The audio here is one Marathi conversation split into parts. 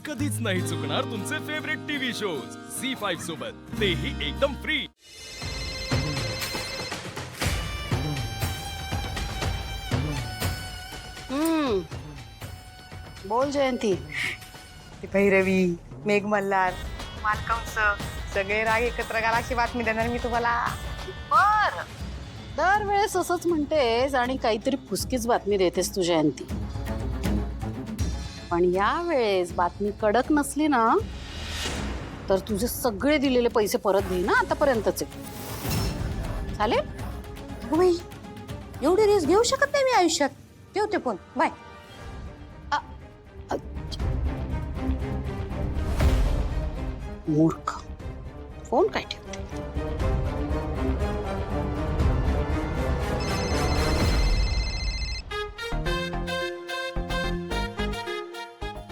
कधीच नाही चुकणार तुमचे फेवरेट टीव्ही शोज झी5 सोबत, तेही एकदम फ्री। बोल जयंती। ती भैरवी, मेघ मल्हार, मालकंस सगळे राग एकत्र घाला अशी बातमी देणार मी तुम्हाला। बर, दरवेळेस असंच म्हणतेस आणि काहीतरी फुसकीच बातमी देतेस तू जयंती, पण या वेळेस बातमी कडक नसली ना तर तुझे सगळे दिलेले पैसे परत घे ना आतापर्यंतचे, चालेल? हो बाई, एवढी रिस्क घेऊ शकत नाही मी आयुष्यात। ठेवते फोन, बाय। मूर्ख, फोन काय ठेवते?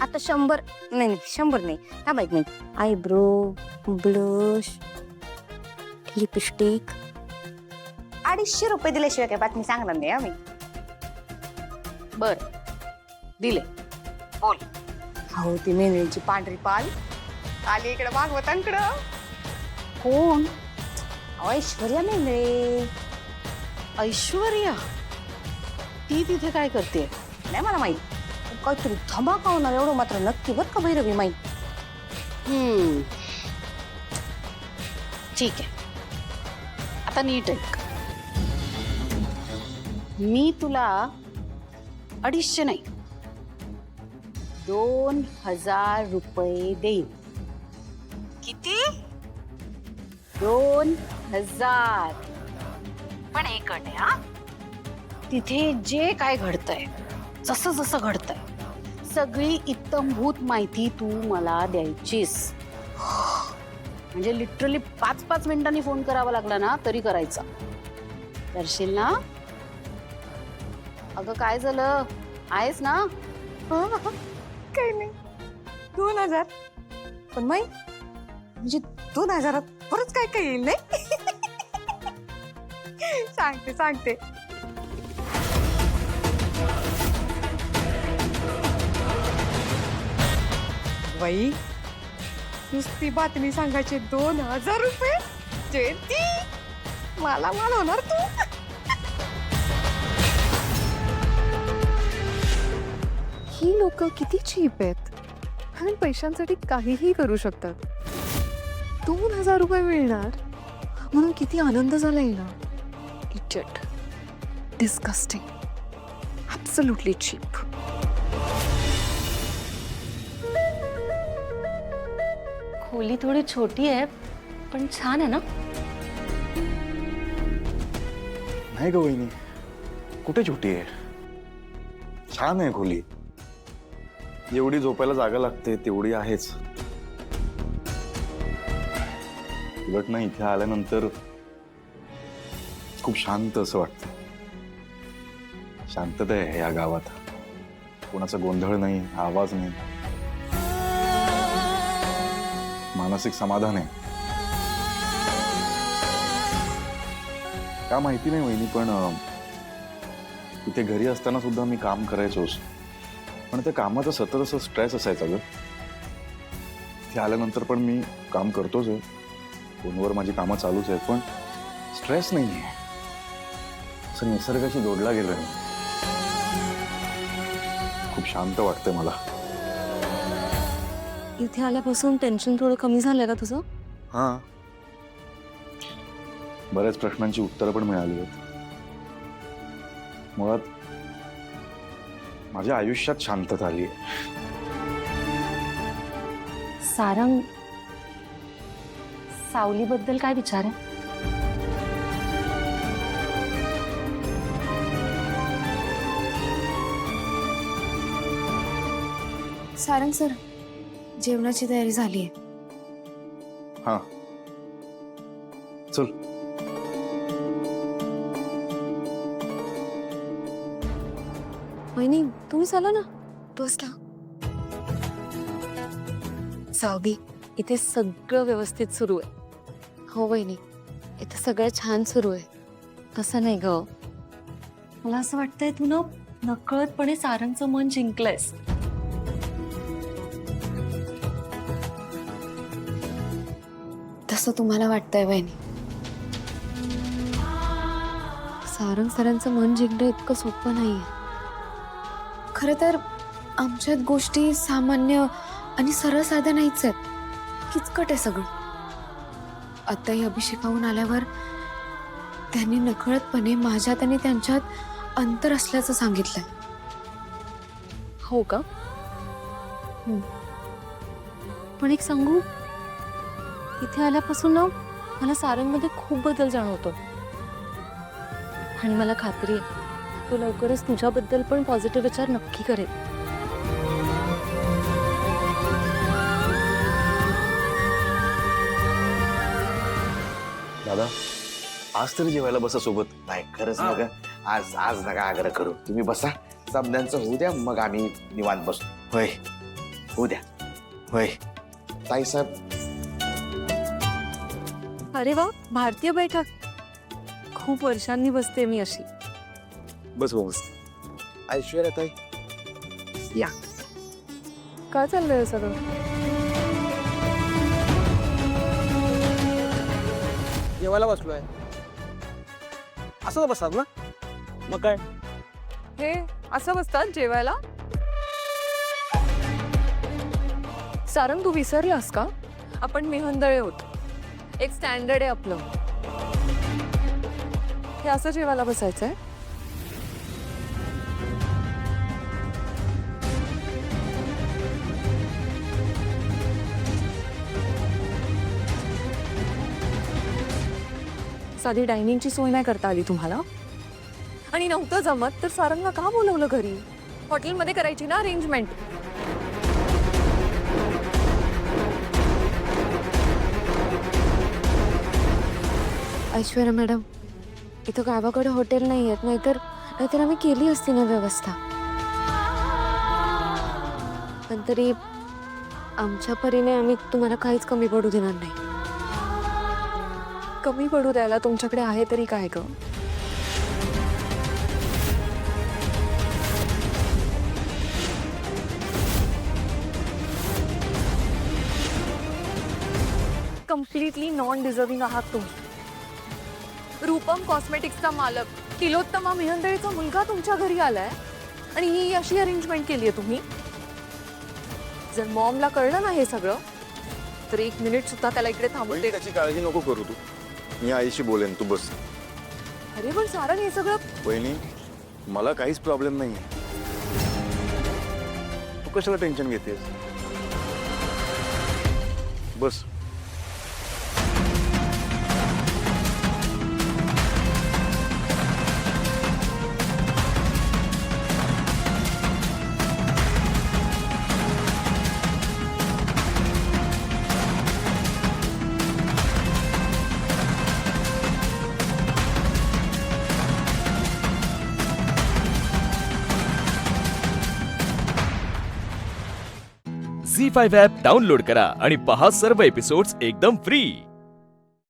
आता 100 नाही 100 नाही, थांब एक मिनिट। आयब्रो, ब्लश, लिपस्टिक 250 रुपये दिल्याशिवाय काय बातमी सांगणार नाही आम्ही। बर, दिले, बोल। हो, ती मेंढ्यांची पांढरी पाल आली इकडे भागवतांकडं। कोण? ऐश्वर्या मेंढळे। ऐश्वर्या? ती तिथे काय करते? नाही मला माहित, काहीतरी धमाका होणार एवढं मात्र नक्की बरं का भैरवी माहित। ठीक आहे, आता नीट ऐक। मी तुला 250 नाही 2000 रुपये देईन। किती? 2000। पण एक अट आहे हा, तिथे जे काय घडतंय, जसं जसं घडतंय, सगळी इत्तमभूत माहिती तू मला द्यायचीस। म्हणजे लिटरली 5-5 मिनिटांनी फोन करावा लागला ना तरी करायचा, करशील ना? अगं काय झालं, आहेस ना? काही नाही, 2000 पण माही म्हणजे 2000 परत काय काय येईल नाही। सांगते सांगते। बाई, नुसती बातमी सांगायचे 2000 रुपये? जयंती, मला होणार तू। ही लोक किती चीप आहेत आणि पैशांसाठी काहीही करू शकतात। 2000 रुपये मिळणार म्हणून किती आनंद झाला ना। Idiot, disgusting, absolutely cheap. खोली थोड़ी छोटी है पण छान है ना? नाही ग वहिनी, कुठे छोटी आहे, छान आहे खोली। एवढी झोपायला जागा लागते तेवढी आहेच। उलट ना इथे आल्यानंतर खूप शांत असं वाटतं। शांतता आहे या गावात, कोणाचा गोंधळ नाही, आवाज नाही, मानसिक समाधान आहे। का माहिती नाही वहिनी, पण इथे घरी असताना सुद्धा मी काम करायचोच, पण त्या कामाचा सतत असं स्ट्रेस असायचा ग। इथे आल्यानंतर पण मी काम करतोच आहे, फोनवर माझी कामं चालूच आहेत, पण स्ट्रेस नाही आहे, असं निसर्गाशी जोडला गेलं नाही। खूप शांत वाटतंय मला। इथे आल्यापासून टेन्शन थोडं कमी झालंय का तुझं? हां, बऱ्याच प्रश्नांची उत्तरं पण मिळाली आहेत। मुळात माझ्या आयुष्यात शांतता आली आहे। सारंग, सावलीबद्दल काय विचार आहे? सारंग सर, जेवणाची तयारी झाली आहे। हां, चल। वहिनी, तुम्ही चला ना, बसला। सावली, इथे सगळं व्यवस्थित सुरू आहे। हो वहिनी, इथे सगळं छान सुरू आहे। तसं नाही ग, मला असं वाटतंय तू ना नकळतपणे सारंगचं मन जिंकलंयस। असं तुम्हाला वाटतंय वहिनी. सारंग सरांचं मन जिंकणं इतकं सोपं नाहीये. खरं तर आमच्यात गोष्टी सामान्य आणि सरळ साध्या नाहीच आहेत. किचकट आहे सगळं. आताही अभिषेकाहून आल्यावर त्यांनी नकळतपणे माझ्यात आणि त्यांच्यात अंतर असल्याचं सांगितलंय. हो का? पण एक सांगू, इथे आल्यापासून ना मला सारंगमध्ये खूप बदल जाणवतो. आणि मला खात्री आहे तो लवकरच तुझ्याबद्दल पण पॉझिटिव्ह विचार नक्की करेल. दादा आज तरी जेवायला बसा सोबत. नाही खरंच मग आज आज नका आग्रह करू. तुम्ही बसा, समद्यांचं होऊ द्या, मग आम्ही निवांत बसू. होय होऊ द्या. होय ताई साहेब. अरे वा, भारतीय बैठक. खूप वर्षांनी बसते मी अशी. बस बस. ऐश्वर्या ताई या. काय चाललंय सगळं? जेवायला बसलोय. असं बसतात ना मग काय. हे असं बसतात जेवायला? सारंग, तू विसरलास का? आपण मेहंदळे होतो. एक स्टँडर्ड आहे आपलं. हे असं जेवायला बसायचंय? साधी डायनिंगची सोय नाही करता आली तुम्हाला? आणि नव्हतं जमत तर सारंगला का बोलवलं घरी? हॉटेलमध्ये करायची ना अरेंजमेंट. ऐश्वर्या मॅडम, इथं गावाकडे हॉटेल नाही आहेत. नाहीतर आम्ही केली असती ना व्यवस्था. पण तरी आमच्या परीने आम्ही तुम्हाला काहीच कमी पडू देणार नाही. कमी पडू द्यायला तुमच्याकडे आहे तरी काय ग? कम्प्लिटली नॉन डिझर्विंग आहात तुम्ही. रूपम कॉस्मेटिक्सचा मालक तिलोत्तमा मेहंदळेचा मुलगा तुमच्या घरी आलाय आणि ही अशी अरेंजमेंट केली आहे तुम्ही. जर मॉमला कळलं ना हे सगळं तर 1 मिनिट सुद्धा त्याला इकडे थांबवते. त्याची काळजी नको करू तू. मी आईशी बोलेन, तू बस. अरे पण सारंग, हे सगळं वहिनी मला काहीच प्रॉब्लेम नाही. तू कशाला टेन्शन घेतेस? बस. झी5 ॲप डाउनलोड करा आणि पहा सर्व एपिसोड्स एकदम फ्री.